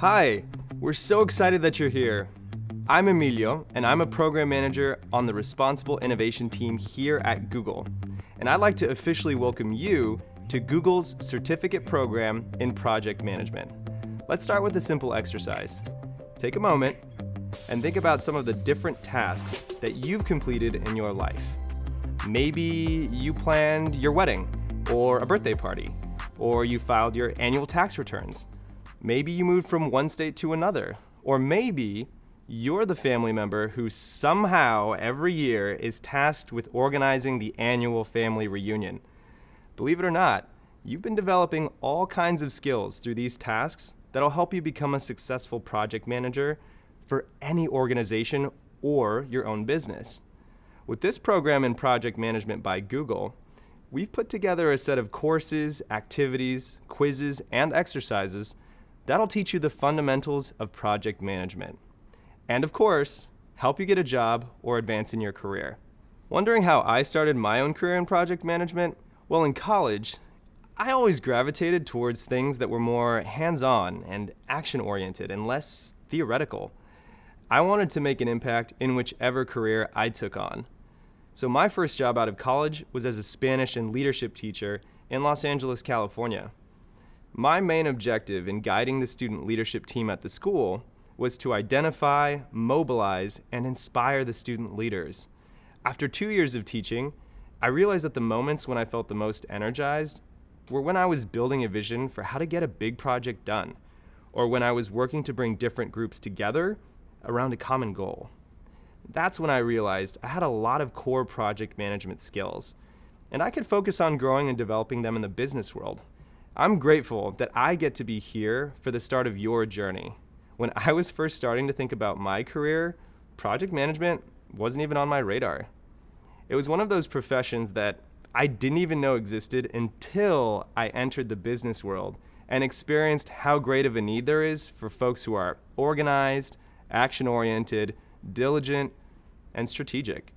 Hi, we're so excited that you're here. I'm Emilio, and I'm a program manager on the Responsible Innovation team here at Google. And I'd like to officially welcome you to Google's certificate program in project management. Let's start with a simple exercise. Take a moment and think about some of the different tasks that you've completed in your life. Maybe you planned your wedding or a birthday party, or you filed your annual tax returns. Maybe you moved from one state to another, or maybe you're the family member who somehow every year is tasked with organizing the annual family reunion. Believe it or not, you've been developing all kinds of skills through these tasks that'll help you become a successful project manager for any organization or your own business. With this program in project management by Google, we've put together a set of courses, activities, quizzes, and exercises that'll teach you the fundamentals of project management. And of course, help you get a job or advance in your career. Wondering how I started my own career in project management? Well, in college, I always gravitated towards things that were more hands-on and action-oriented and less theoretical. I wanted to make an impact in whichever career I took on. So my first job out of college was as a Spanish and leadership teacher in Los Angeles, California. My main objective in guiding the student leadership team at the school was to identify, mobilize, and inspire the student leaders. After 2 years of teaching, I realized that the moments when I felt the most energized were when I was building a vision for how to get a big project done, or when I was working to bring different groups together around a common goal. That's when I realized I had a lot of core project management skills, and I could focus on growing and developing them in the business world. I'm grateful that I get to be here for the start of your journey. When I was first starting to think about my career, project management wasn't even on my radar. It was one of those professions that I didn't even know existed until I entered the business world and experienced how great of a need there is for folks who are organized, action-oriented, diligent, and strategic.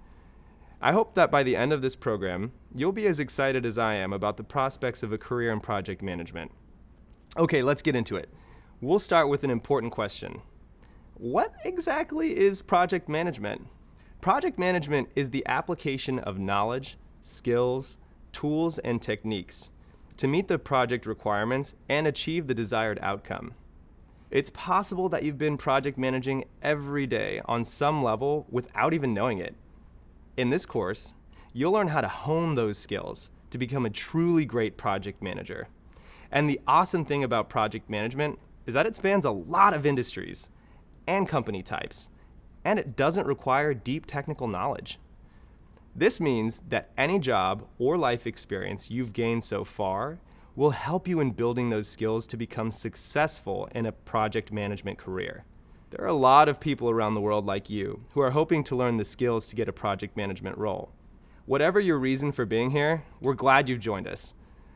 I hope that by the end of this program, you'll be as excited as I am about the prospects of a career in project management. Okay, let's get into it. We'll start with an important question. What exactly is project management? Project management is the application of knowledge, skills, tools, and techniques to meet the project requirements and achieve the desired outcome. It's possible that you've been project managing every day on some level without even knowing it. In this course, you'll learn how to hone those skills to become a truly great project manager. And the awesome thing about project management is that it spans a lot of industries and company types, and it doesn't require deep technical knowledge. This means that any job or life experience you've gained so far will help you in building those skills to become successful in a project management career. There are a lot of people around the world like you who are hoping to learn the skills to get a project management role. Whatever your reason for being here, we're glad you've joined us.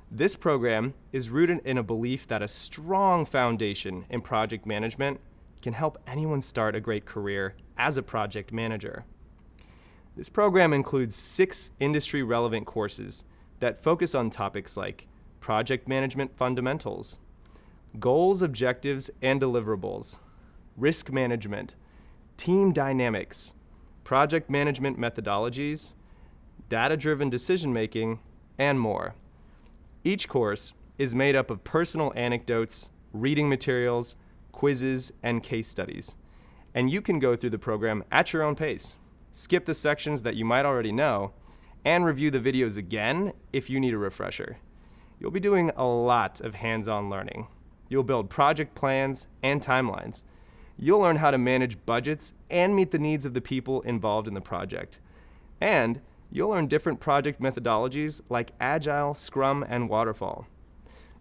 This program is rooted in a belief that a strong foundation in project management can help anyone start a great career as a project manager. This program includes 6 industry-relevant courses that focus on topics like project management fundamentals, goals, objectives, and deliverables, risk management, team dynamics, project management methodologies, data-driven decision-making, and more. Each course is made up of personal anecdotes, reading materials, quizzes, and case studies. And you can go through the program at your own pace, skip the sections that you might already know, and review the videos again if you need a refresher. You'll be doing a lot of hands-on learning. You'll build project plans and timelines. You'll learn how to manage budgets and meet the needs of the people involved in the project. And you'll learn different project methodologies like Agile, Scrum, and Waterfall.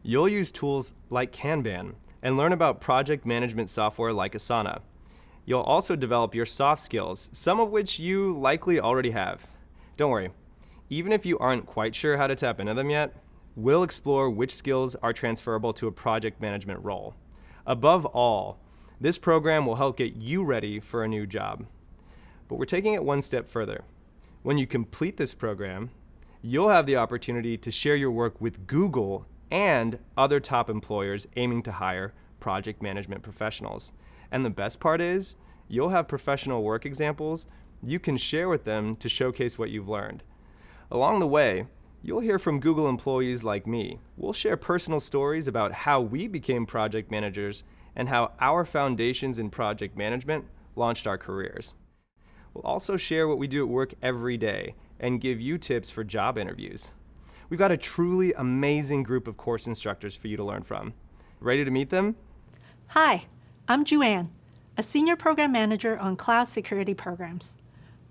You'll use tools like Kanban and learn about project management software like Asana. You'll also develop your soft skills, some of which you likely already have. Don't worry, even if you aren't quite sure how to tap into them yet, we'll explore which skills are transferable to a project management role. Above all, this program will help get you ready for a new job. But we're taking it one step further. When you complete this program, you'll have the opportunity to share your work with Google and other top employers aiming to hire project management professionals. And the best part is, you'll have professional work examples you can share with them to showcase what you've learned. Along the way, you'll hear from Google employees like me. We'll share personal stories about how we became project managers and how our foundations in project management launched our careers. We'll also share what we do at work every day and give you tips for job interviews. We've got a truly amazing group of course instructors for you to learn from. Ready to meet them? Hi, I'm JuAnne, a Senior Program Manager on Cloud Security Programs.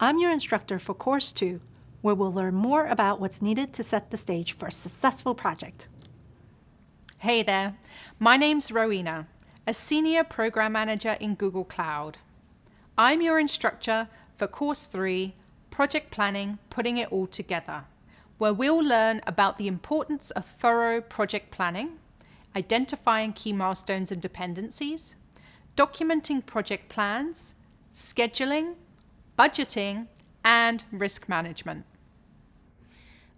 I'm your instructor for Course 2, where we'll learn more about what's needed to set the stage for a successful project. Hey there, my name's Rowena, a Senior Program Manager in Google Cloud. I'm your instructor for Course 3, Project Planning, Putting It All Together, where we'll learn about the importance of thorough project planning, identifying key milestones and dependencies, documenting project plans, scheduling, budgeting, and risk management.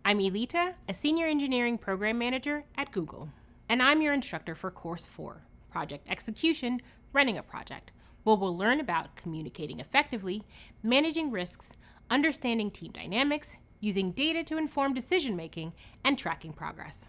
I'm Elita, a Senior Engineering Program Manager at Google. And I'm your instructor for Course 4, Project Execution, Running a Project, where we'll learn about communicating effectively, managing risks, understanding team dynamics, using data to inform decision-making, and tracking progress.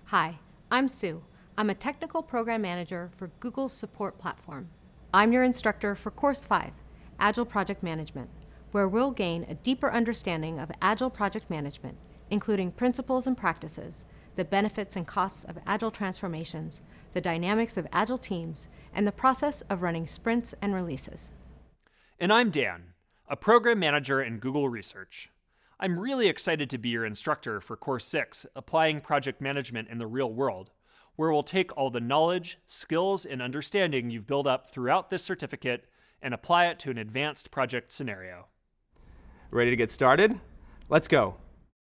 Hi, I'm Sue. I'm a Technical Program Manager for Google's support platform. I'm your instructor for Course 5, Agile Project Management, where we'll gain a deeper understanding of Agile project management, including principles and practices, the benefits and costs of Agile transformations, the dynamics of Agile teams, and the process of running sprints and releases. And I'm Dan, a Program Manager in Google Research. I'm really excited to be your instructor for Course 6, Applying Project Management in the Real World, where we'll take all the knowledge, skills, and understanding you've built up throughout this certificate and apply it to an advanced project scenario. Ready to get started? Let's go.